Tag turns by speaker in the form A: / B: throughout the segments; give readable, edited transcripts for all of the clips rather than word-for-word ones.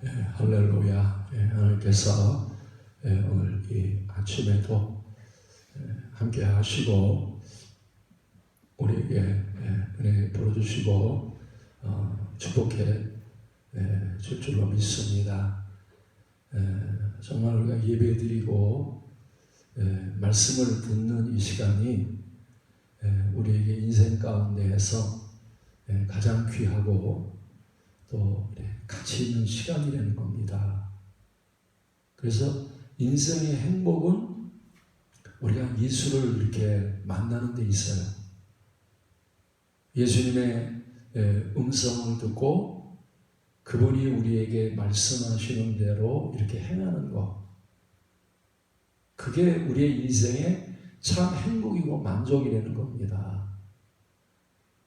A: 할렐루야. 하나님께서 오늘 이 아침에도 함께 하시고 우리에게 은혜 부어주시고 축복해 줄 줄로 믿습니다. 정말 우리가 예배드리고 말씀을 듣는 이 시간이 우리에게 인생 가운데에서 가장 귀하고 또 가치 있는 시간이라는 겁니다. 그래서 인생의 행복은 우리가 예수를 이렇게 만나는 데 있어요. 예수님의 음성을 듣고 그분이 우리에게 말씀하시는 대로 이렇게 행하는 것, 그게 우리의 인생의 참 행복이고 만족이라는 겁니다.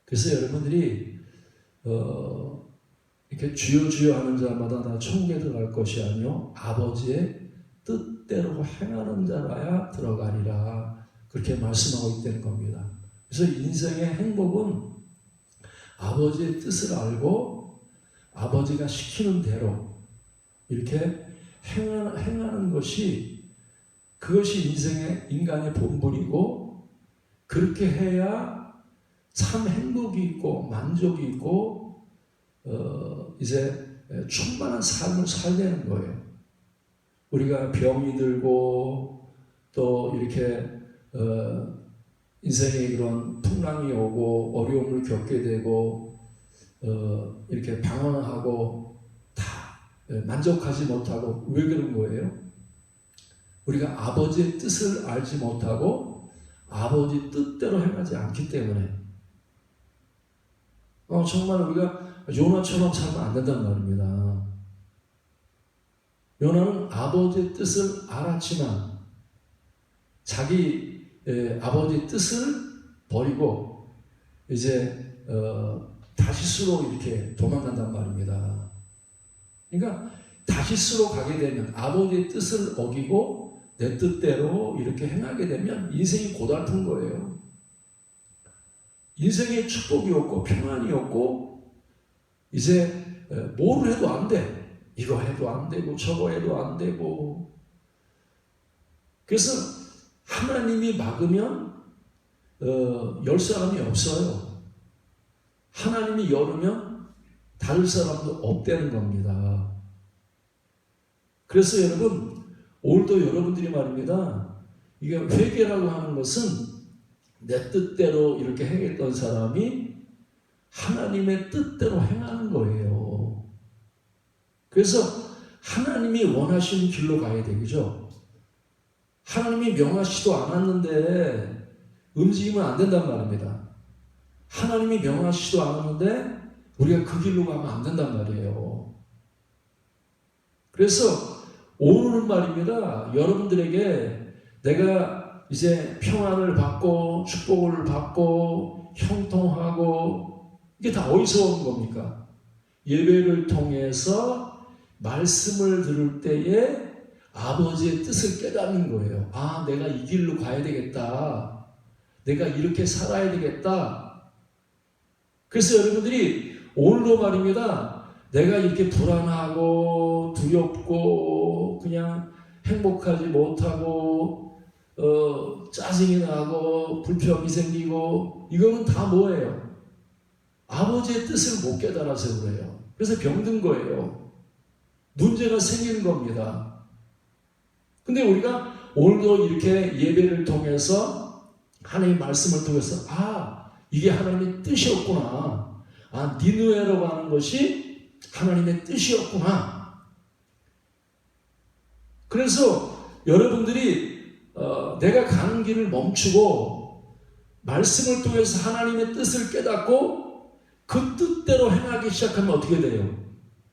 A: 그래서 여러분들이 이렇게 주여 주여 하는 자마다 다 천국에 들어갈 것이 아니요 아버지의 뜻대로 행하는 자라야 들어가리라, 그렇게 말씀하고 있다는 겁니다. 그래서 인생의 행복은 아버지의 뜻을 알고 아버지가 시키는 대로 이렇게 행하는 것이, 그것이 인간의 본분이고, 그렇게 해야 참 행복이 있고 만족이 있고 이제 충만한 삶을 살려는 거예요. 우리가 병이 들고 또 이렇게 인생에 이런 풍랑이 오고 어려움을 겪게 되고 이렇게 방황하고 다 만족하지 못하고, 왜 그런 거예요? 우리가 아버지의 뜻을 알지 못하고 아버지 뜻대로 행하지 않기 때문에. 정말 우리가 요나처럼 살면 안 된단 말입니다. 요나는 아버지의 뜻을 알았지만 자기 아버지의 뜻을 버리고 이제 다시스로 이렇게 도망간단 말입니다. 그러니까 다시스로 가게 되면, 아버지의 뜻을 어기고 내 뜻대로 이렇게 행하게 되면 인생이 고달픈 거예요. 인생에 축복이 없고 평안이 없고 이제 뭘 해도 안 돼. 이거 해도 안 되고 저거 해도 안 되고. 그래서 하나님이 막으면 열 사람이 없어요. 하나님이 열으면 닫을 사람도 없다는 겁니다. 그래서 여러분, 오늘도 여러분들이 말입니다, 이게 회개라고 하는 것은 내 뜻대로 이렇게 행했던 사람이 하나님의 뜻대로 행하는 거예요. 그래서 하나님이 원하시는 길로 가야 되겠죠. 하나님이 명하시도 않았는데 움직이면 안 된단 말입니다. 하나님이 명하시도 않았는데 우리가 그 길로 가면 안 된단 말이에요. 그래서 오늘은 말입니다, 여러분들에게 내가 이제 평안을 받고 축복을 받고 형통하고, 이게 다 어디서 온 겁니까? 예배를 통해서 말씀을 들을 때에 아버지의 뜻을 깨닫는 거예요. 아, 내가 이 길로 가야 되겠다. 내가 이렇게 살아야 되겠다. 그래서 여러분들이 오늘도 말입니다, 내가 이렇게 불안하고 두렵고 그냥 행복하지 못하고 짜증이 나고 불평이 생기고, 이거는 다 뭐예요? 아버지의 뜻을 못 깨달아서 그래요. 그래서 병든 거예요. 문제가 생기는 겁니다. 근데 우리가 오늘도 이렇게 예배를 통해서 하나님의 말씀을 통해서 이게 하나님의 뜻이었구나. 니느웨로 가는 것이 하나님의 뜻이었구나. 그래서 여러분들이 내가 가는 길을 멈추고 말씀을 통해서 하나님의 뜻을 깨닫고 그 뜻대로 행하기 시작하면 어떻게 돼요?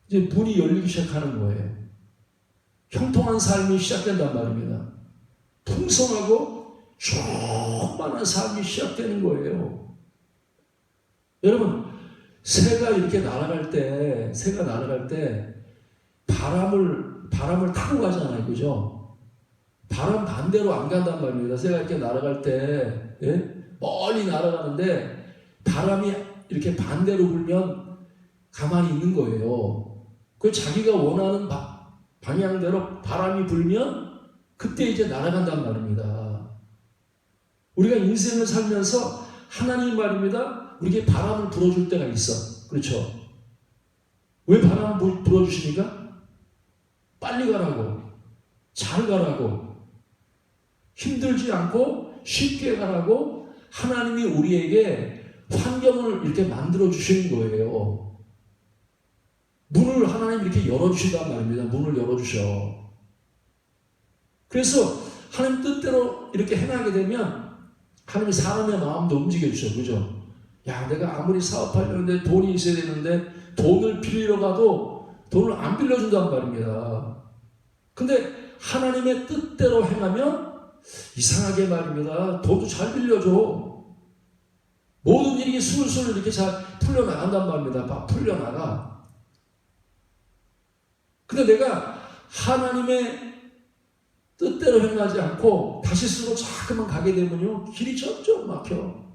A: 이제 문이 열리기 시작하는 거예요. 형통한 삶이 시작된단 말입니다. 풍성하고 충만한 삶이 시작되는 거예요. 여러분, 새가 이렇게 날아갈 때 바람을 타고 가잖아요. 그죠? 바람 반대로 안 간단 말입니다. 새가 이렇게 날아갈 때 멀리 날아가는데 바람이 이렇게 반대로 불면 가만히 있는 거예요. 그 자기가 원하는 방향대로 바람이 불면 그때 이제 날아간단 말입니다. 우리가 인생을 살면서 하나님 말입니다. 우리에게 바람을 불어줄 때가 있어. 그렇죠? 왜 바람을 불어주십니까? 빨리 가라고, 잘 가라고, 힘들지 않고 쉽게 가라고 하나님이 우리에게 환경을 이렇게 만들어 주시는 거예요. 문을 하나님 이렇게 열어주시단 말입니다. 문을 열어주셔. 그래서 하나님 뜻대로 이렇게 행하게 되면 하나님이 사람의 마음도 움직여주셔. 그죠? 야, 내가 아무리 사업하려는데 돈이 있어야 되는데 돈을 빌리러 가도 돈을 안 빌려준단 말입니다. 근데 하나님의 뜻대로 행하면 이상하게 말입니다. 돈도 잘 빌려줘. 모든 일이 술술 이렇게 잘 풀려나간단 말입니다. 막 풀려나가. 근데 내가 하나님의 뜻대로 행하지 않고 다시 스스로 자꾸만 가게 되면요, 길이 점점 막혀.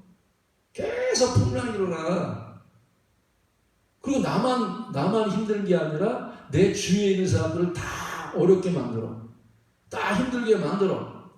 A: 계속 풍랑이 일어나. 그리고 나만 힘든 게 아니라 내 주위에 있는 사람들을 다 어렵게 만들어. 다 힘들게 만들어.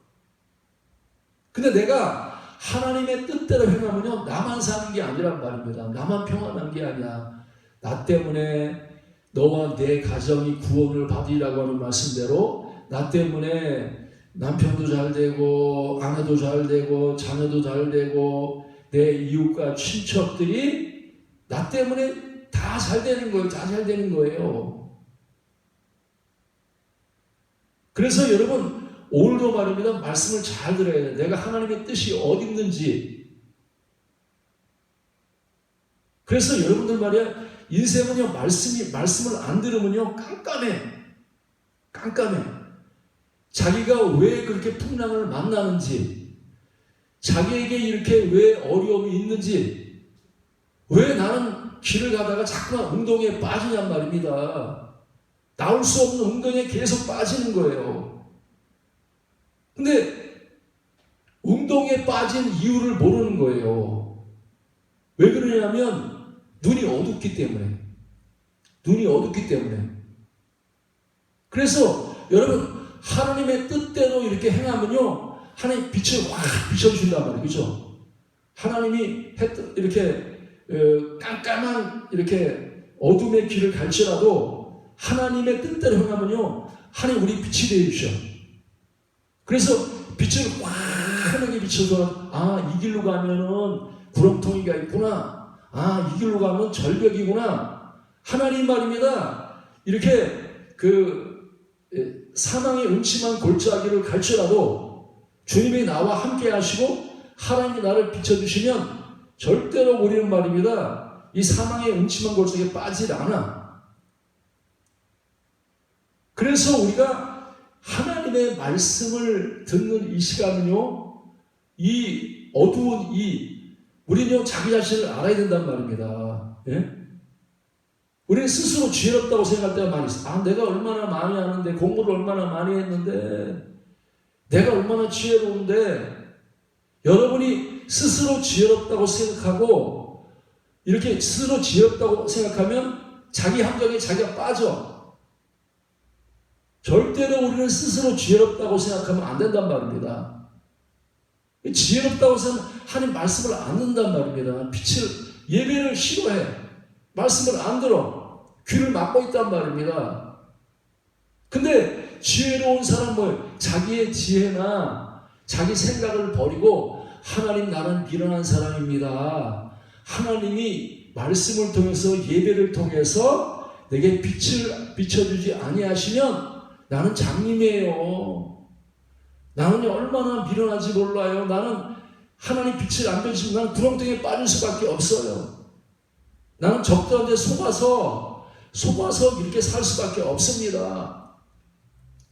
A: 근데 내가 하나님의 뜻대로 행하면요, 나만 사는 게 아니란 말입니다. 나만 평안한 게 아니야. 나 때문에 너와 내 가정이 구원을 받으리라고 하는 말씀대로 나 때문에 남편도 잘 되고 아내도 잘 되고 자녀도 잘 되고 내 이웃과 친척들이 나 때문에 다 잘 되는 거예요. 다 잘 되는 거예요. 그래서 여러분 오늘도 말입니다. 말씀을 잘 들어야 돼요. 내가 하나님의 뜻이 어디 있는지. 그래서 여러분들 말이야, 인생은요, 말씀을 안 들으면요, 깜깜해. 자기가 왜 그렇게 풍랑을 만나는지, 자기에게 이렇게 왜 어려움이 있는지, 왜 나는 길을 가다가 자꾸만 운동에 빠지냔 말입니다. 나올 수 없는 운동에 계속 빠지는 거예요. 근데 운동에 빠진 이유를 모르는 거예요. 왜 그러냐면 눈이 어둡기 때문에. 그래서 여러분 하나님의 뜻대로 이렇게 행하면요, 하나님 빛을 확 비춰주신단 말이에요. 그죠? 하나님이 이렇게 깜깜한 이렇게 어둠의 길을 갈지라도 하나님의 뜻대로 행하면요, 하나님 우리 빛이 되어주셔. 그래서 빛을 환하게 비춰서 이 길로 가면은 구렁텅이가 있구나. 이 길로 가면 절벽이구나. 하나님 말입니다. 이렇게 사망의 음침한 골짜기를 갈지라도 주님이 나와 함께 하시고 하나님이 나를 비춰주시면 절대로 우리는 말입니다. 이 사망의 음침한 골짜기에 빠지지 않아. 그래서 우리가 하나님의 말씀을 듣는 이 시간은요, 이 어두운 우리는요, 자기 자신을 알아야 된단 말입니다. 예? 우리는 스스로 지혜롭다고 생각할 때가 많이 있어요. 내가 얼마나 많이 아는데, 공부를 얼마나 많이 했는데, 내가 얼마나 지혜로운데, 여러분이 스스로 지혜롭다고 생각하고, 이렇게 스스로 지혜롭다고 생각하면 자기 함정에 자기가 빠져. 절대로 우리는 스스로 지혜롭다고 생각하면 안 된단 말입니다. 지혜롭다고 생각하면 하나님 말씀을 안 듣는단 말입니다. 예배를 싫어해. 말씀을 안 들어. 귀를 막고 있단 말입니다. 근데 지혜로운 사람은 자기의 지혜나 자기 생각을 버리고 하나님, 나는 미련한 사람입니다. 하나님이 말씀을 통해서 예배를 통해서 내게 빛을 비춰주지 아니하시면 나는 장님이에요. 나는 얼마나 미련한지 몰라요. 나는 하나님 빛을 안 비추면 나는 구렁텅이에 빠질 수밖에 없어요. 나는 적들한테 속아서 이렇게 살 수밖에 없습니다.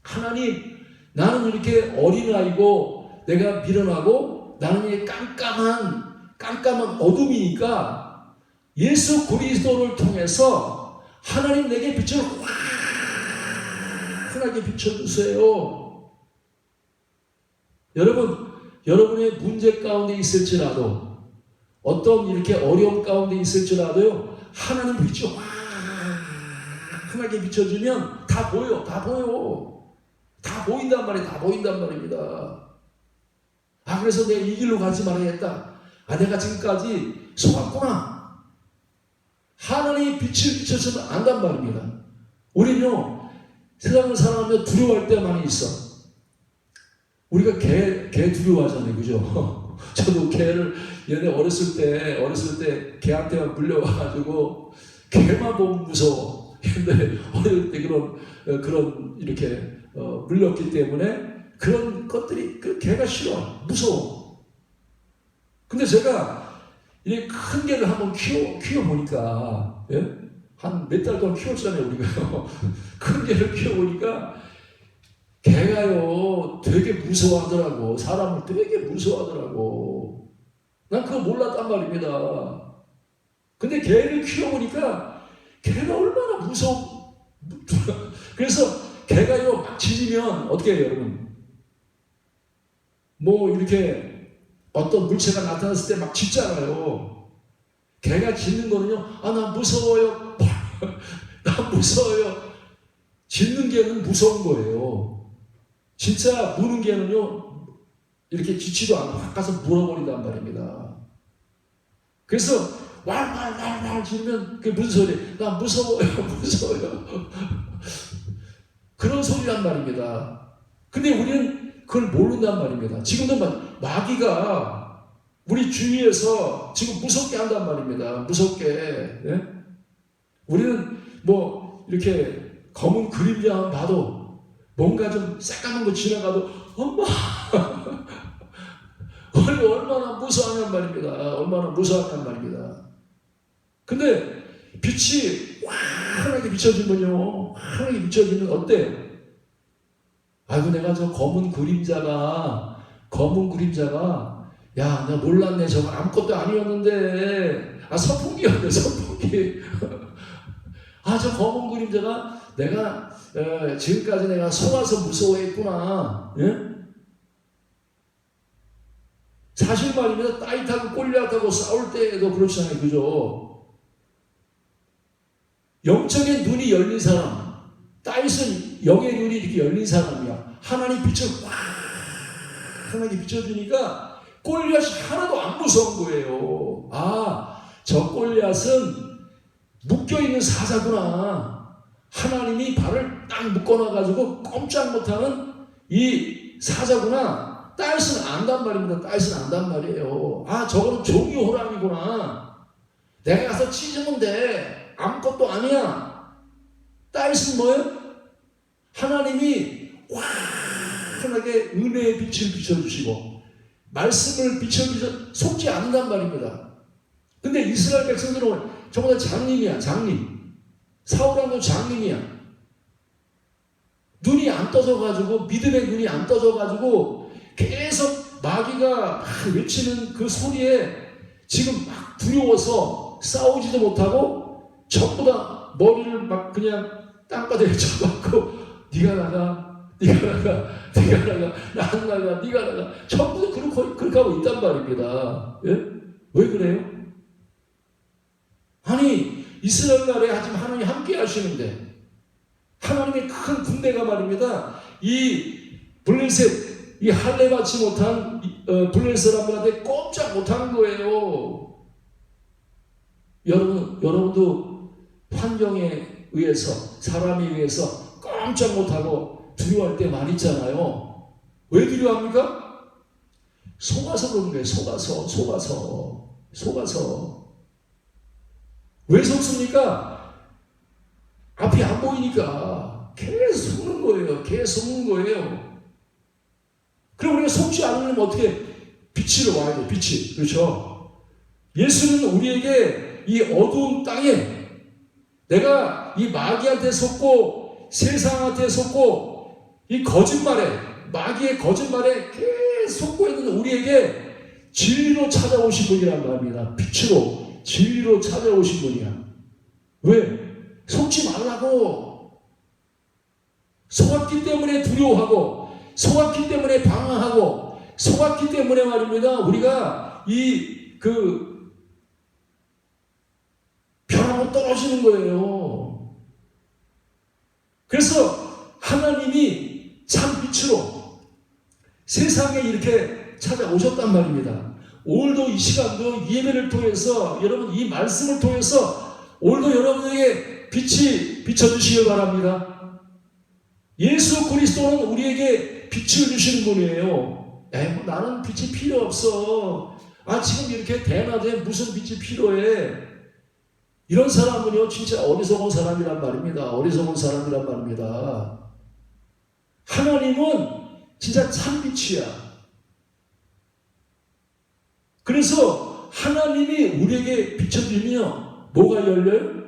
A: 하나님, 나는 이렇게 어린아이고 내가 미련하고 나는 이렇게 깜깜한 어둠이니까 예수 그리스도를 통해서 하나님 내게 빛을 환하게 비춰주세요. 여러분의 문제 가운데 있을지라도, 어떤 이렇게 어려움 가운데 있을지라도요, 하나님 빛이 환하게 비춰주면 다 보여. 다 보인단 말이에요. 다 보인단 말입니다. 그래서 내가 이 길로 가지 말아야겠다. 내가 지금까지 속았구나. 하나님의 빛을 비춰주면 안단 말입니다. 우리는요, 세상을 살아가며 두려워할 때 많이 있어. 우리가 개 두려워하잖아요. 그죠? 저도 개를 얘네 어렸을 때 개한테만 물려와가지고 개만 보면 무서워. 근데 어릴 때 그런 이렇게 물렸기 때문에 그런 것들이 개가 싫어. 무서워. 근데 제가 이 큰 개를 한번 키워보니까, 예? 한 몇 달 동안 키웠잖아요, 우리가. 큰 개를 키워보니까, 개가요, 되게 무서워하더라고. 사람을 되게 무서워하더라고. 난 그거 몰랐단 말입니다. 근데 개를 키워보니까, 개가 얼마나 무서워. 그래서 개가요, 막 짖으면, 어떻게 해요, 여러분? 뭐, 이렇게, 어떤 물체가 나타났을 때 막 짖잖아요. 개가 짖는 거는요, 나 무서워요. 나 무서워요. 짖는 개는 무서운 거예요. 진짜 무는 개는요, 이렇게 짖지도 않고 확 가서 물어버린단 말입니다. 그래서 왈왈왈왈 짖으면 그게 무슨 소리? 나 무서워요. 무서워요. 그런 소리란 말입니다. 근데 우리는 그걸 모른단 말입니다. 지금도 마귀가 우리 주위에서 지금 무섭게 한단 말입니다. 무섭게. 예? 우리는 뭐 이렇게 검은 그림자만 봐도 뭔가 좀 새까만 거 지나가도 엄마 얼마나 무서워하냔 말입니다. 얼마나 무서워하냔 말입니다. 근데 빛이 환하게 비춰지면요, 환하게 비춰지면 어때요? 내가 저 검은 그림자가, 야, 내가 몰랐네. 저거 아무것도 아니었는데. 선풍기였네, 선풍기. 저 검은 그림자가 내가, 지금까지 내가 속아서 무서워했구나. 예? 사실 말입니다. 다윗하고 골리앗하고 싸울 때에도 그렇잖아요. 그죠? 영적인 눈이 열린 사람. 다윗은 영의 눈이 이렇게 열린 사람이야. 하나님 빛을 환하게 비춰주니까 골리앗이 하나도 안 무서운 거예요. 저 골리앗은 묶여있는 사자구나. 하나님이 발을 딱 묶어놔가지고 꼼짝 못하는 이 사자구나. 다윗은 안단 말입니다. 다윗은 안단 말이에요. 저거는 종이 호랑이구나. 내가 가서 찢으면 돼. 아무것도 아니야. 다윗은 뭐예요? 하나님이 환하게 은혜의 빛을 비춰주시고 말씀을 비춰주셔서 속지 않는단 말입니다. 근데 이스라엘 백성들은 정말 장님이야. 장님. 사울왕도 장님이야. 눈이 안 떠져가지고, 믿음의 눈이 안 떠져가지고 계속 마귀가 외치는 그 소리에 지금 막 두려워서 싸우지도 못하고 전부 다 머리를 막 그냥 땅바닥에 쳐박고 네가 나가, 나 안 나가, 네가 나가. 전부 다 그렇게 하고 있단 말입니다. 예? 왜 그래요? 이스라엘 나라에 하지만 하나님이 함께 하시는데 하나님의 큰 군대가 말입니다. 이 블레셋, 이 할례 받지 못한 블레셋 사람들한테 꼼짝 못하는 거예요. 여러분도 환경에 의해서, 사람에 의해서 깜짝 못하고 두려워할 때 많이 있잖아요. 왜 두려워합니까? 속아서 그런 거예요. 속아서. 왜 속습니까? 앞이 안 보이니까 계속 속는 거예요. 그럼 우리가 속지 않으면 어떻게? 빛으로 와야 돼요. 빛이. 그렇죠? 예수는 우리에게 이 어두운 땅에 내가 이 마귀한테 속고 세상한테 속고 이 거짓말에, 마귀의 거짓말에 계속 속고 있는 우리에게 진리로 찾아오신 분이란 말입니다. 빛으로, 진리로 찾아오신 분이야. 왜? 속지 말라고. 속았기 때문에 두려워하고, 속았기 때문에 방황하고, 속았기 때문에 말입니다. 우리가 변하고 떨어지는 거예요. 그래서 하나님이 참 빛으로 세상에 이렇게 찾아오셨단 말입니다. 오늘도 이 시간도 예배를 통해서 여러분 이 말씀을 통해서 오늘도 여러분에게 빛이 비춰주시기 바랍니다. 예수 그리스도는 우리에게 빛을 주시는 분이에요. 뭐 나는 빛이 필요 없어. 지금 이렇게 대낮에 무슨 빛이 필요해. 이런 사람은요 진짜 어리석은 사람이란 말입니다. 어리석은 사람이란 말입니다. 하나님은 진짜 참빛이야. 그래서 하나님이 우리에게 비춰주면 뭐가 열려요?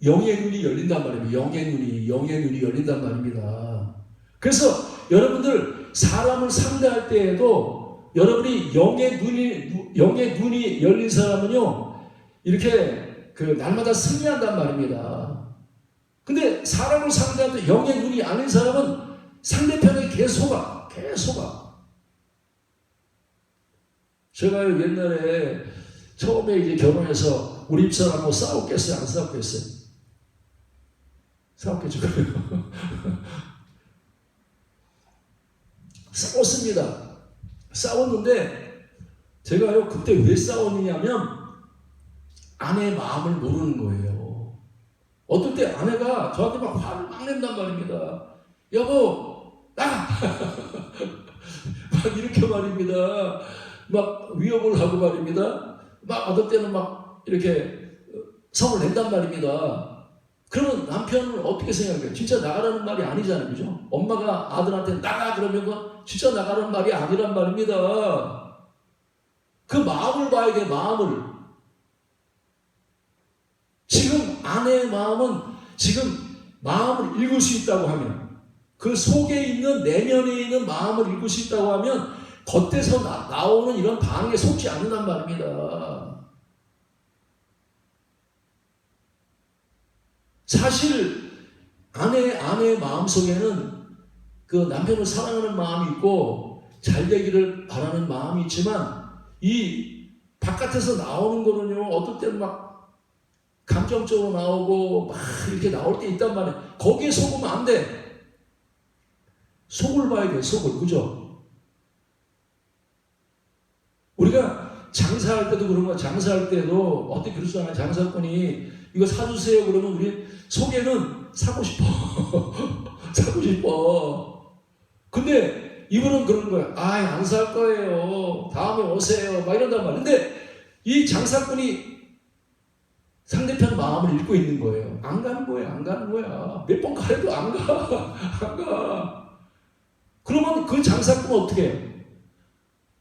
A: 영의 눈이 열린단 말입니다. 영의 눈이 열린단 말입니다. 그래서 여러분들 사람을 상대할 때에도 여러분이 영의 눈이 열린 사람은요 이렇게 날마다 승리한단 말입니다. 근데 사람을 상대할 때 영의 눈이 아닌 사람은 상대편에 계속 와. 제가 옛날에 처음에 이제 결혼해서 우리 집사람하고 싸웠겠어요? 안 싸웠겠어요? 싸웠겠죠. 싸웠습니다. 싸웠는데 제가요 그때 왜 싸웠느냐면 아내의 마음을 모르는 거예요. 어떨 때 아내가 저한테 막 화를 막 낸단 말입니다. 여보 나가 막 이렇게 말입니다. 막 위협을 하고 말입니다. 막 어떨 때는 막 이렇게 성을 낸단 말입니다. 그러면 남편은 어떻게 생각해요? 진짜 나가라는 말이 아니잖아요. 그죠? 엄마가 아들한테 나가 그러면 그건 진짜 나가라는 말이 아니란 말입니다. 그 마음을 봐야 돼. 마음을. 지금 아내의 마음은 지금 마음을 읽을 수 있다고 하면 그 속에 있는 내면에 있는 마음을 읽을 수 있다고 하면 겉에서 나오는 이런 반응에 속지 않는단 말입니다. 사실 아내의 마음속에는 그 남편을 사랑하는 마음이 있고 잘 되기를 바라는 마음이 있지만 이 바깥에서 나오는 거는요 어떨 때는 막 감정적으로 나오고 막 이렇게 나올 때 있단 말이에요. 거기에 속으면 안 돼. 속을 봐야 돼. 속을. 그죠? 우리가 장사할 때도 그런 거야. 장사할 때도 어떻게 그러잖아요. 장사꾼이 이거 사주세요 그러면 우리 속에는 사고 싶어. 사고 싶어. 근데 이분은 그런 거야. 안 살 거예요. 다음에 오세요. 막 이런단 말이야. 근데 이 장사꾼이 상대편 마음을 읽고 있는 거예요. 안 가는 거야. 몇 번 가려도 안 가. 그러면 그 장사꾼은 어떻게 해요?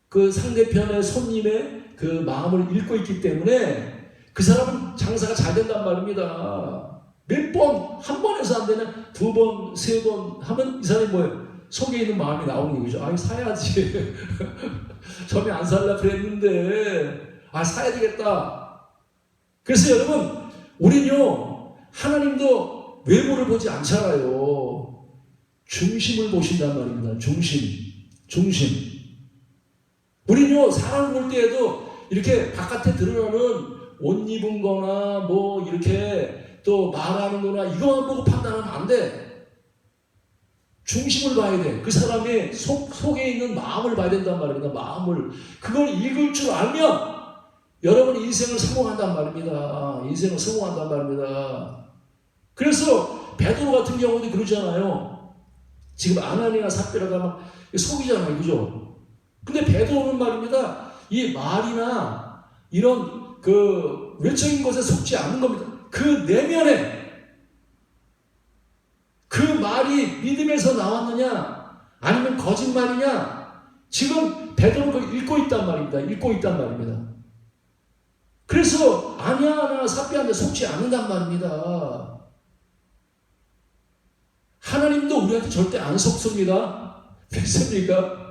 A: 그 상대편의 손님의 그 마음을 읽고 있기 때문에 그 사람은 장사가 잘 된단 말입니다. 몇 번, 한 번에서 안 되면 두 번, 세 번 하면 이 사람이 뭐예요? 속에 있는 마음이 나오는 거죠. 사야지. 전에 안 살라 그랬는데, 사야 되겠다. 그래서 여러분, 우리는요, 하나님도 외모를 보지 않잖아요. 중심을 보신단 말입니다. 중심. 우리는요, 사람을 볼 때에도 이렇게 바깥에 드러나는 옷 입은 거나 뭐 이렇게 또 말하는 거나 이거만 보고 판단하면 안 돼. 중심을 봐야 돼. 그 사람의 속에 있는 마음을 봐야 된단 말입니다. 마음을. 그걸 읽을 줄 알면 여러분이 인생을 성공한단 말입니다. 인생을 성공한단 말입니다. 그래서 베드로 같은 경우도 그러잖아요. 지금 아나니아 삽비라가 막 속이잖아요. 그죠? 근데 베드로는 말입니다. 이 말이나 이런 그 외적인 것에 속지 않는 겁니다. 그 내면에 그 말이 믿음에서 나왔느냐 아니면 거짓말이냐 지금 베드로는 그걸 읽고 있단 말입니다. 그래서 아니야 삽비한테 속지 않는단 말입니다. 하나님도 우리한테 절대 안 속습니다. 됐습니까?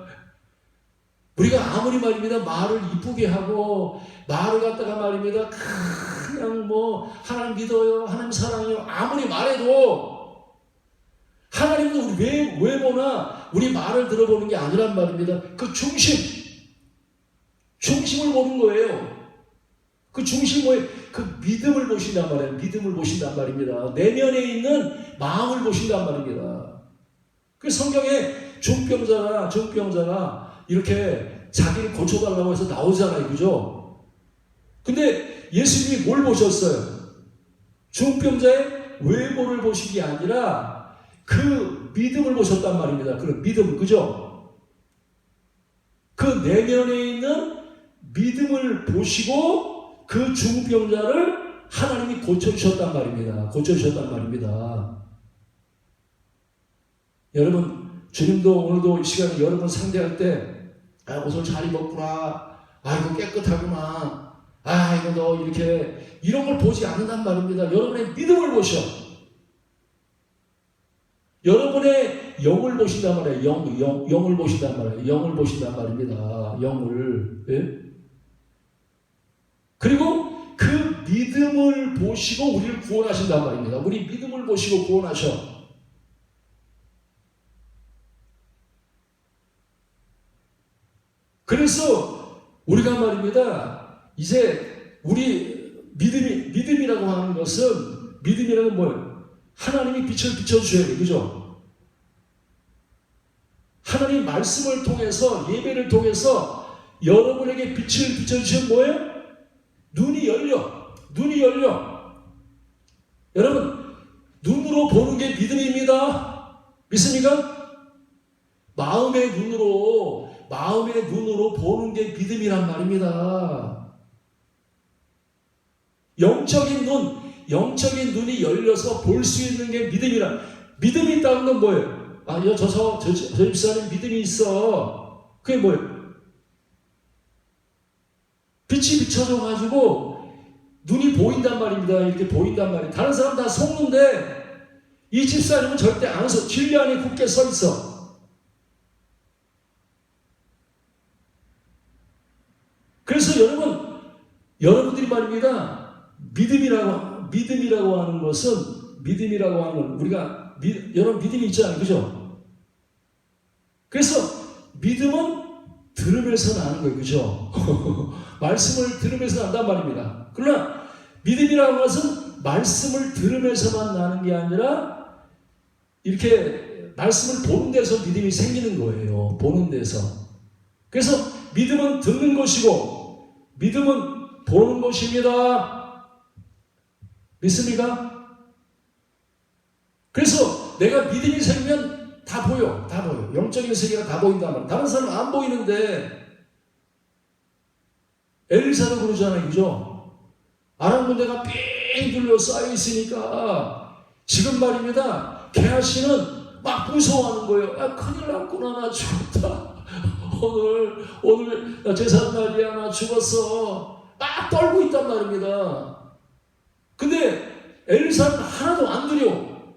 A: 우리가 아무리 말입니다. 말을 이쁘게 하고 말을 갖다가 말입니다. 그냥 뭐 하나님 믿어요. 하나님 사랑해요. 아무리 말해도 하나님도 우리 외모나 우리 말을 들어보는 게 아니란 말입니다. 그 중심을 보는 거예요. 그 중심의 그 믿음을 보신단 말이에요. 믿음을 보신단 말입니다. 내면에 있는 마음을 보신단 말입니다. 그 성경에 중병자가 이렇게 자기를 고쳐달라고 해서 나오잖아요. 그죠? 근데 예수님이 뭘 보셨어요? 중병자의 외모를 보신 게 아니라 그 믿음을 보셨단 말입니다. 그 믿음, 그죠? 그 내면에 있는 믿음을 보시고 그 중병자를 하나님이 고쳐주셨단 말입니다. 고쳐주셨단 말입니다. 여러분, 주님도 오늘도 이 시간에 여러분 상대할 때 옷을 잘 입었구나, 이거 깨끗하구나, 이거 너 이렇게 이런 걸 보지 않는단 말입니다. 여러분의 믿음을 보셔. 여러분의 영을 보신단 말이에요. 영을 보신단 말이에요. 영을 보신단 말입니다. 영을. 예? 그리고 그 믿음을 보시고 우리를 구원하신단 말입니다. 우리 믿음을 보시고 구원하셔. 그래서 우리가 말입니다. 이제 우리 믿음이라고 하는 것은, 믿음이라는 뭐예요? 하나님이 빛을 비춰주셔야 돼요. 그죠? 하나님 말씀을 통해서, 예배를 통해서 여러분에게 빛을 비춰주신 뭐예요? 눈이 열려. 여러분, 눈으로 보는 게 믿음입니다. 믿습니까? 마음의 눈으로 보는 게 믿음이란 말입니다. 영적인 눈이 열려서 볼 수 있는 게 믿음이라. 믿음이 있다는 건 뭐예요? 저 집사님 믿음이 있어. 그게 뭐예요? 빛이 비춰져가지고 눈이 보인단 말입니다. 이렇게 보인단 말이에요. 다른 사람 다 속는데 이 집사님은 절대 안 서. 진리 안에 굳게 서 있어. 그래서 여러분들이 말입니다. 믿음이라고 하는 건 우리가 여러분 믿음이 있잖아요. 그죠? 그래서 믿음은 들으면서 나는 거예요. 그죠? 말씀을 들으면서 난단 말입니다. 그러나 믿음이라고 하는 것은 말씀을 들으면서만 나는 게 아니라 이렇게 말씀을 보는 데서 믿음이 생기는 거예요. 보는 데서. 그래서 믿음은 듣는 것이고 믿음은 보는 것입니다. 믿습니까? 그래서 내가 믿음이 생기면 다 보여. 영적인 세계가 다 보인단 말이에요. 다른 사람은 안 보이는데 엘리사도 그러잖아요. 그죠? 아람 군대가 삥 둘러 쌓여 있으니까 지금 말입니다. 게하시는 막 무서워하는 거예요. 큰일 났구나. 나 죽었다. 오늘 제삿날이야. 나 죽었어. 막 떨고 있단 말입니다. 근데 엘리사는 하나도 안 두려워.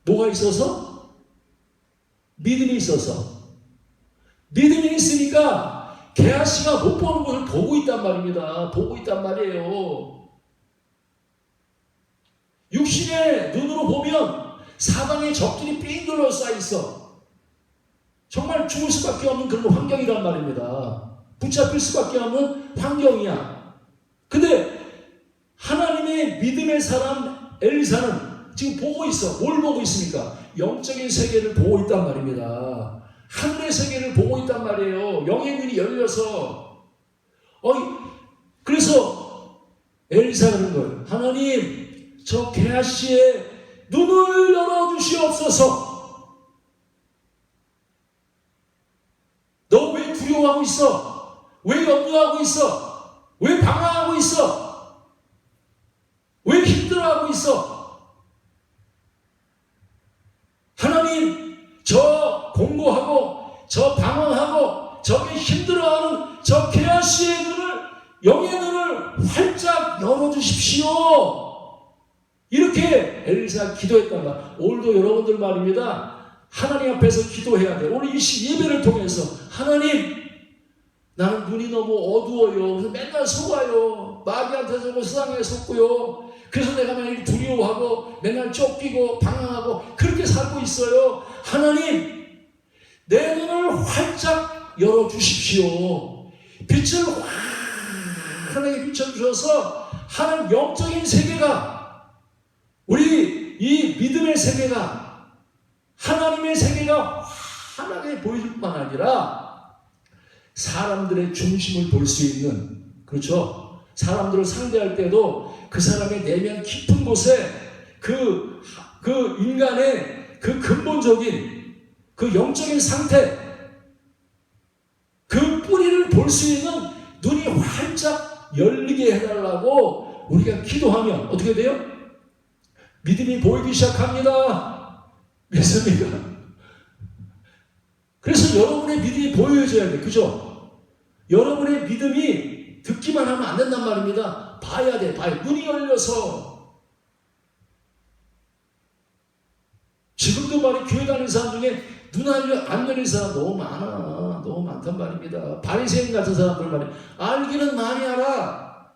A: 뭐가 있어서? 믿음이 있어서. 믿음이 있으니까 게하시가 못 보는 것을 보고 있단 말입니다. 보고 있단 말이에요. 육신의 눈으로 보면 사방에 적들이 삥 둘러싸여 있어. 정말 죽을 수밖에 없는 그런 환경이란 말입니다. 붙잡힐 수밖에 없는 환경이야. 근데 하나님의 믿음의 사람 엘리사는 지금 보고 있어. 뭘 보고 있습니까? 영적인 세계를 보고 있단 말입니다. 하늘의 세계를 보고 있단 말이에요. 영의 눈이 열려서. 그래서 엘리사가 그런 거예요. 하나님, 저 게하시의 눈을 열어주시옵소서. 너 왜 두려워하고 있어? 왜 염려하고 있어? 왜 방황하고 있어? 왜 힘들어하고 있어? 하나님, 저 공고하고 저 방황하고 저게 힘들어하는 저 게하시의 눈을, 영의 눈을 활짝 열어주십시오. 이렇게 엘리사가 기도했단다. 오늘도 여러분들 말입니다. 하나님 앞에서 기도해야 돼. 오늘 이 예배를 통해서 하나님, 나는 눈이 너무 어두워요. 그래서 맨날 속아요. 마귀한테 속고 세상에 속고요. 그래서 내가 맨날 두려워하고 맨날 쫓기고 방황하고 그렇게 살고 있어요. 하나님, 내 눈을 활짝 열어주십시오. 빛을 환하게 비춰주셔서 하나님 영적인 세계가, 우리 이 믿음의 세계가, 하나님의 세계가 환하게 보여줄 뿐만 아니라 사람들의 중심을 볼 수 있는, 그렇죠? 사람들을 상대할 때도 그 사람의 내면 깊은 곳에 그 인간의 그 근본적인 그 영적인 상태, 그 뿌리를 볼 수 있는 눈이 활짝 열리게 해달라고 우리가 기도하면 어떻게 돼요? 믿음이 보이기 시작합니다. 믿습니까? 그래서 여러분의 믿음이 보여져야 돼. 그죠? 여러분의 믿음이 듣기만 하면 안 된단 말입니다. 봐야 돼. 눈이 열려서. 지금도 말이 교회 다니는 사람 중에 눈 안 열린 사람 너무 많아. 너무 많단 말입니다. 바리새인 같은 사람들 말이야. 알기는 많이 알아.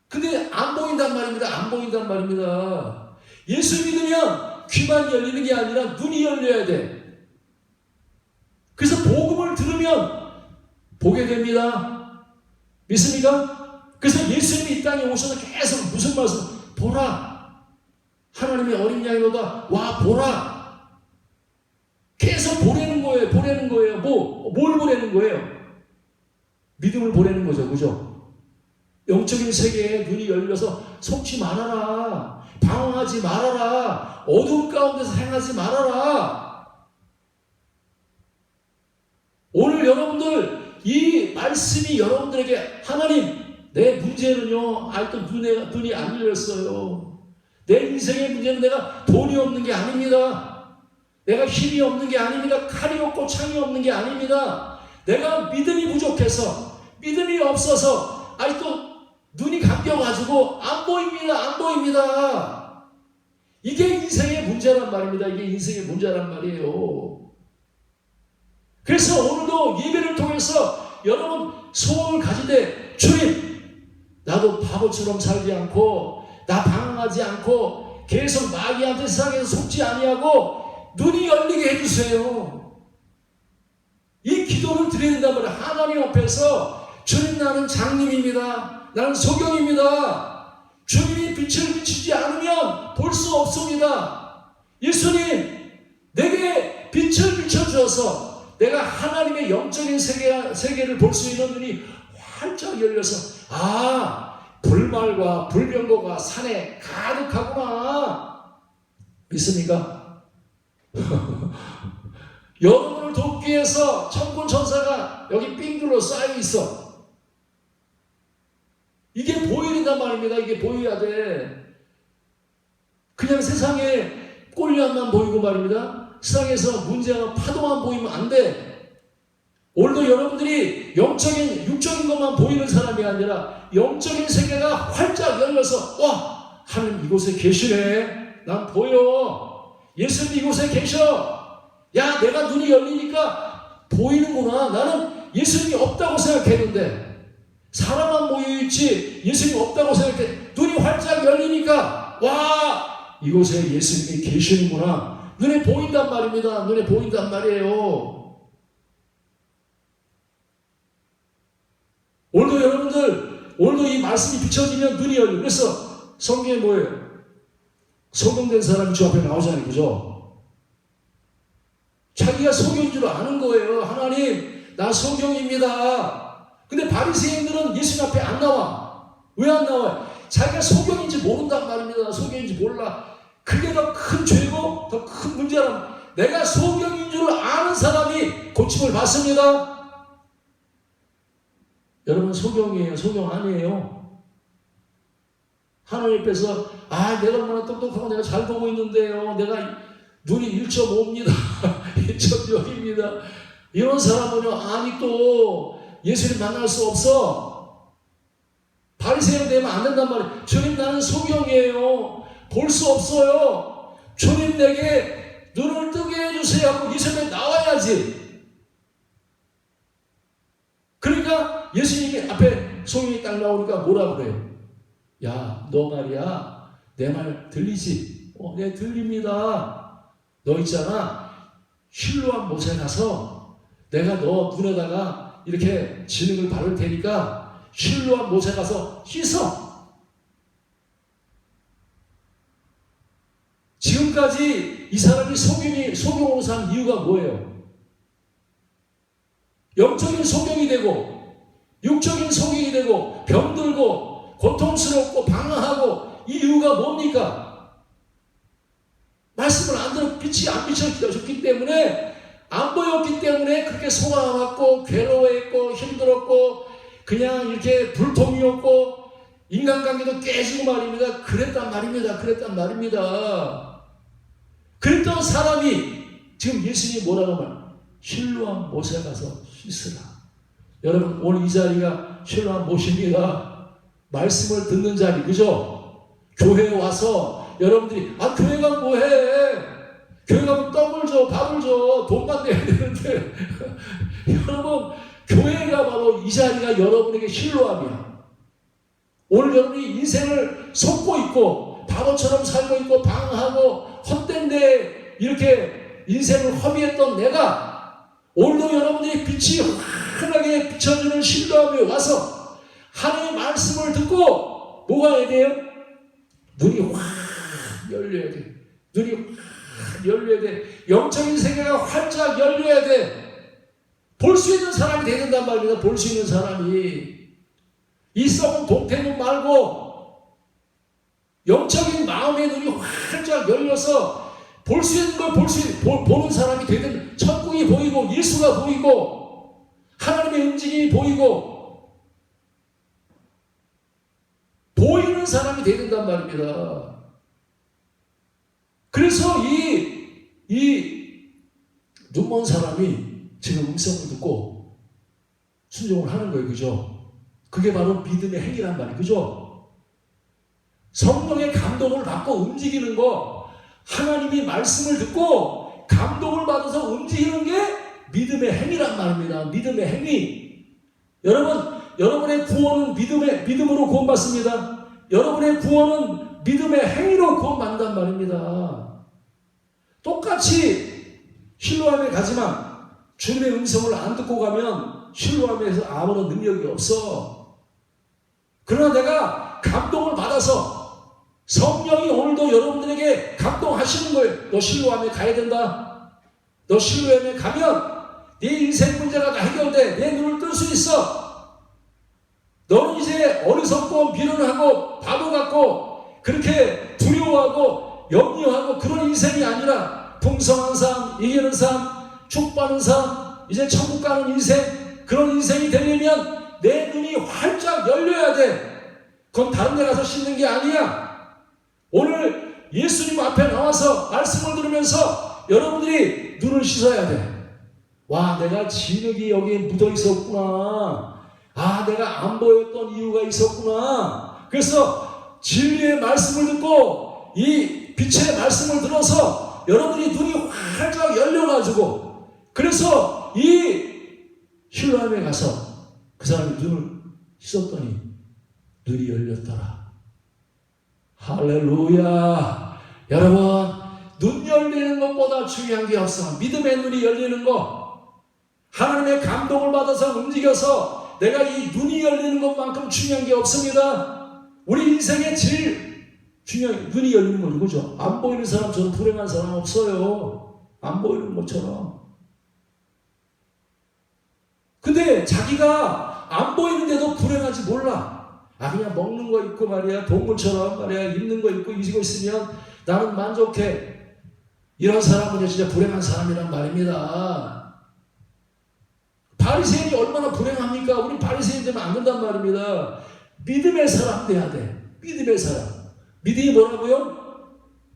A: 근데 안 보인단 말입니다. 안 보인단 말입니다. 예수 믿으면 귀만 열리는 게 아니라 눈이 열려야 돼. 그래서 복음을 들으면 보게 됩니다. 믿습니까? 그래서 예수님이 이 땅에 오셔서 계속 무슨 말씀? 보라. 하나님의 어린 양이로다. 와 보라. 계속 보내는 거예요. 보내는 거예요. 뭘 보내는 거예요? 믿음을 보내는 거죠. 그죠? 영적인 세계에 눈이 열려서 속지 말아라. 방황하지 말아라. 어두운 가운데서 행하지 말아라. 오늘 여러분들 이 말씀이 여러분들에게 하나님 내 문제는요 아직도 눈이 안 열렸어요. 내 인생의 문제는 내가 돈이 없는 게 아닙니다. 내가 힘이 없는 게 아닙니다. 칼이 없고 창이 없는 게 아닙니다. 내가 믿음이 부족해서 믿음이 없어서 아직도 눈이 감겨가지고 안 보입니다. 이게 인생의 문제란 말입니다. 이게 인생의 문제란 말이에요. 그래서 오늘도 예배를 통해서 여러분 소원을 가지되 주님 나도 바보처럼 살지 않고 나 방황하지 않고 계속 마귀한테 세상에서 속지 아니하고 눈이 열리게 해주세요. 이 기도를 드려야 된단 말이에요. 하나님 앞에서 주님 나는 장님입니다. 나는 소경입니다. 주님이 빛을 비추지 않으면 볼 수 없습니다. 예수님 내게 빛을 비춰주셔서 내가 하나님의 영적인 세계를 볼 수 있는 눈이 활짝 열려서 불말과 불병거가 산에 가득하구나. 믿습니까? 여러분을 돕기 위해서 천군 천사가 여기 삥둘러 쌓여 있어. 이게 보여야 말입니다. 이게 보여야 돼. 그냥 세상에 꼴량만 보이고 말입니다. 세상에서 문제나 파도만 보이면 안 돼. 오늘도 여러분들이 육적인 것만 보이는 사람이 아니라 영적인 세계가 활짝 열려서 와 하나님 이곳에 계시네. 난 보여. 예수님 이곳에 계셔. 야 내가 눈이 열리니까 보이는구나. 나는 예수님이 없다고 생각했는데 사람만 모여있지 예수님이 없다고 생각해. 눈이 활짝 열리니까 와 이곳에 예수님이 계시는구나. 눈에 보인단 말입니다. 눈에 보인단 말이에요. 오늘도 여러분들 오늘도 이 말씀이 비춰지면 눈이 열려. 그래서 성경에 뭐예요? 소경된 사람이 주 앞에 나오잖아요. 그죠? 자기가 소경인 줄 아는 거예요. 하나님 나 소경입니다. 근데 바리새인들은 예수님 앞에 안 나와. 왜 안 나와요? 자기가 소경인지 모른단 말입니다. 소경인지 몰라. 그게 더 큰 죄고 더 큰 문제란 내가 소경인 줄 아는 사람이 고침을 받습니다. 여러분 소경이에요? 소경 아니에요? 하나님 앞에서 내가 얼마나 똑똑하고 내가 잘 보고 있는데요. 내가 눈이 1.5입니다. 1.6입니다. 이런 사람은요 아직도 예수님 만날 수 없어. 바리새인 되면 안 된단 말이에요. 주님 나는 소경이에요. 볼 수 없어요. 주님 내게 눈을 뜨게 해주세요 하고 예수님에 나와야지. 그러니까 예수님이 앞에 소경이 딱 나오니까 뭐라 그래요? 야, 너 말이야. 내 말 들리지? 네, 들립니다. 너 있잖아. 실로암 못에 가서 내가 너 눈에다가 이렇게 진흙을 바를 테니까 실로암 못에 가서 씻어. 지금까지 이 사람이 소경으로 산 이유가 뭐예요? 영적인 소경이 되고 육적인 소경이 되고 병들고 고통스럽고 방황하고 이 이유가 뭡니까? 말씀을 안 들어 빛이 안 비춰졌기 때문에 안 보였기 때문에 그렇게 속아왔고 괴로워했고 힘들었고 그냥 이렇게 불통이었고 인간관계도 깨지고 말입니다. 그랬단 말입니다. 그랬던 사람이 지금 예수님이 뭐라고 말해요? 실로암 못에 가서 씻으라. 여러분 오늘 이 자리가 실로암 못입니다. 말씀을 듣는 자리, 그죠? 교회에 와서 여러분들이 교회가 뭐해? 교회 가면 떡을 줘, 밥을 줘, 돈만 내야 되는데 여러분 교회가 바로 이 자리가 여러분에게 실로암이야. 오늘 여러분이 인생을 속고 있고 바보처럼 살고 있고 방황하고 헛된데 이렇게 인생을 허비했던 내가 오늘도 여러분들이 빛이 환하게 비춰주는 실로암에 와서 하나님의 말씀을 듣고 뭐가 해야 돼요? 눈이 확 열려야 돼. 눈이 확 열려야 돼. 영적인 세계가 활짝 열려야 돼. 볼 수 있는 사람이 돼야 된단 말입니다. 볼 수 있는 사람이. 이 썩은 동태눈 말고 영적인 마음의 눈이 활짝 열려서 볼 수 있는 걸 보는 사람이 되든 천국이 보이고 예수가 보이고 하나님의 움직임이 보이고 보이는 사람이 되야 된단 말입니다. 그래서 이 눈먼 사람이 지금 음성을 듣고 순종을 하는 거예요. 그죠? 그게 바로 믿음의 행위란 말이에요. 그죠? 성령의 감동을 받고 움직이는 거, 하나님이 말씀을 듣고 감동을 받아서 움직이는 게 믿음의 행위란 말입니다. 믿음의 행위. 여러분의 구원은 믿음으로 구원받습니다. 여러분의 구원은 믿음의 행위로 구원받는단 말입니다. 똑같이 실로암에 가지만 주님의 음성을 안 듣고 가면 실로암에서 아무런 능력이 없어. 그러나 내가 감동을 받아서 성령이 오늘도 여러분들에게 감동하시는 거예요. 너 실로암에 가야 된다. 너 실로암에 가면 네 인생 문제가 다 해결돼. 내 눈을 뜰 수 있어. 너는 이제 어리석고 미련하고 바보 같고 그렇게 두려워하고 염려하고 그런 인생이 아니라 풍성한 삶, 이기는 삶, 축복받는 삶, 이제 천국 가는 인생, 그런 인생이 되려면 내 눈이 활짝 열려야 돼. 그건 다른 데 가서 씻는 게 아니야. 오늘 예수님 앞에 나와서 말씀을 들으면서 여러분들이 눈을 씻어야 돼. 와, 내가 진흙이 여기에 묻어 있었구나. 내가 안 보였던 이유가 있었구나. 그래서 진리의 말씀을 듣고 이 빛의 말씀을 들어서 여러분이 눈이 활짝 열려가지고 그래서 이 실로암에 가서 그 사람이 눈을 씻었더니 눈이 열렸더라. 할렐루야. 여러분, 눈 열리는 것보다 중요한 게 없어. 믿음의 눈이 열리는 거. 하나님의 감동을 받아서 움직여서 내가 이 눈이 열리는 것만큼 중요한 게 없습니다. 우리 인생의 제일 중요한 눈이 열리는 거죠. 그죠? 안 보이는 사람처럼 불행한 사람 없어요. 안 보이는 것처럼. 근데 자기가 안 보이는데도 불행하지 몰라. 그냥 먹는 거 있고 말이야. 동물처럼 말이야. 입는 거 있고 이기고 있으면 나는 만족해. 이런 사람은 진짜 불행한 사람이란 말입니다. 바리새인이 얼마나 불행합니까? 우리 바리새인 되면 안 된단 말입니다. 믿음의 사람 돼야 돼. 믿음의 사람. 믿음이 뭐라고요?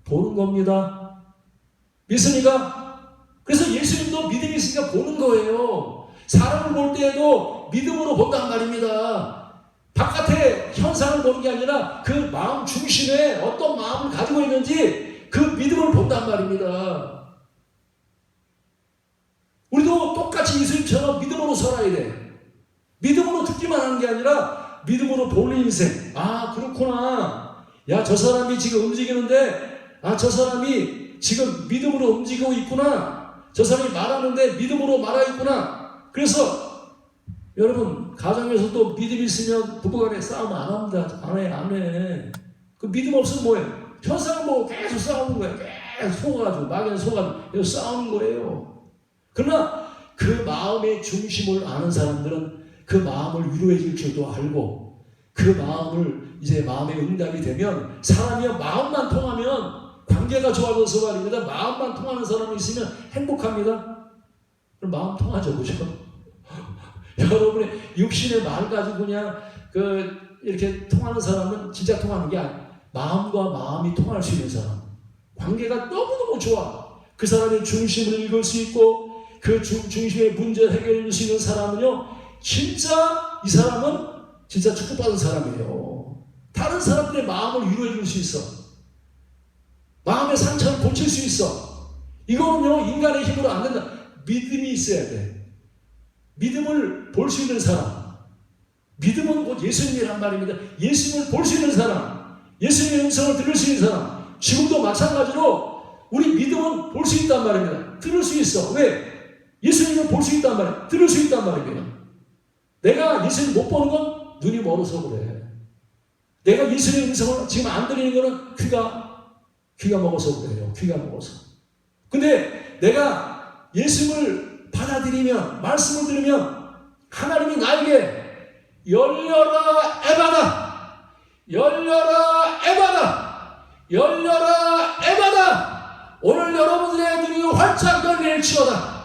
A: 보는 겁니다. 믿습니까? 그래서 예수님도 믿음이 있으니까 보는 거예요. 사람을 볼 때에도 믿음으로 본단 말입니다. 바깥의 현상을 보는 게 아니라 그 마음 중심에 어떤 마음을 가지고 있는지 그 믿음을 본단 말입니다. 우리도 똑같이 예수님처럼 믿음으로 살아야 돼. 믿음으로 듣기만 하는 게 아니라 믿음으로 보는 인생. 그렇구나. 야, 저 사람이 지금 움직이는데 저 사람이 지금 믿음으로 움직이고 있구나. 저 사람이 말하는데 믿음으로 말하고 있구나. 그래서 여러분 가정에서도 믿음이 있으면 부부간에 싸움 안 합니다. 안 해. 그 믿음 없으면 뭐예요? 현상을 보고 계속 싸우는 거예요. 계속 속아가지고 막연히 속아가지고 계속 싸우는 거예요. 그러나 그 마음의 중심을 아는 사람들은 그 마음을 위로해 줄 줄도 알고 그 마음을 이제 마음의 응답이 되면 사람이 마음만 통하면 관계가 좋아져서 말입니다. 마음만 통하는 사람이 있으면 행복합니다. 그럼 마음 통하죠, 그죠? 여러분의 육신의 말 가지고 그냥 이렇게 통하는 사람은 진짜 통하는 게 아니에요. 마음과 마음이 통할 수 있는 사람, 관계가 너무너무 좋아. 그 사람의 중심을 읽을 수 있고 그 중심의 문제를 해결해 줄 수 있는 사람은요, 진짜 이 사람은 진짜 축복받은 사람이에요. 다른 사람들의 마음을 위로해 줄 수 있어. 마음의 상처를 고칠 수 있어. 이거는요, 인간의 힘으로 안 된다. 믿음이 있어야 돼. 믿음을 볼 수 있는 사람. 믿음은 곧 예수님이란 말입니다. 예수님을 볼 수 있는 사람. 예수님의 음성을 들을 수 있는 사람. 지금도 마찬가지로 우리 믿음은 볼 수 있단 말입니다. 들을 수 있어. 왜? 예수님을 볼 수 있단 말이에요. 들을 수 있단 말입니다. 내가 예수님 못 보는 건 눈이 멀어서 그래. 내가 예수님의 음성을 지금 안 들리는 거는 귀가 먹어서 그래요. 귀가 먹어서. 근데 내가 예수님을 받아들이면, 말씀을 들으면 하나님이 나에게 열려라 에바다, 열려라 에바다, 열려라 에바다. 오늘 여러분들의 눈이 활짝 열릴지어다.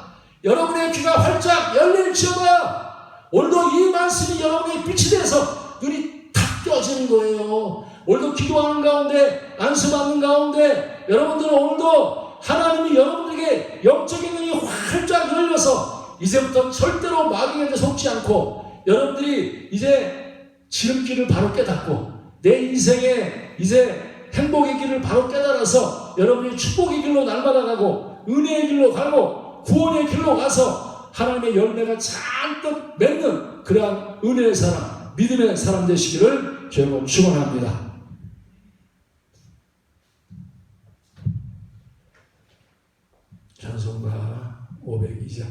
A: 여러분의 귀가 활짝 열릴지어다. 오늘도 이 말씀이 여러분의 빛이 돼서 눈이 탁 껴지는 거예요. 오늘도 기도하는 가운데, 안수받는 가운데 여러분들은 오늘도 하나님이 여러분들에게 영적인 눈이 활짝 열려서 이제부터 절대로 마귀에게 속지 않고 여러분들이 이제 지름길을 바로 깨닫고 내 인생에 이제 행복의 길을 바로 깨달아서 여러분이 축복의 길로 날마다 가고 은혜의 길로 가고 구원의 길로 가서 하나님의 열매가 잔뜩 맺는 그러한 은혜의 사람, 믿음의 사람 되시기를 저는 축원합니다. 찬송가 502장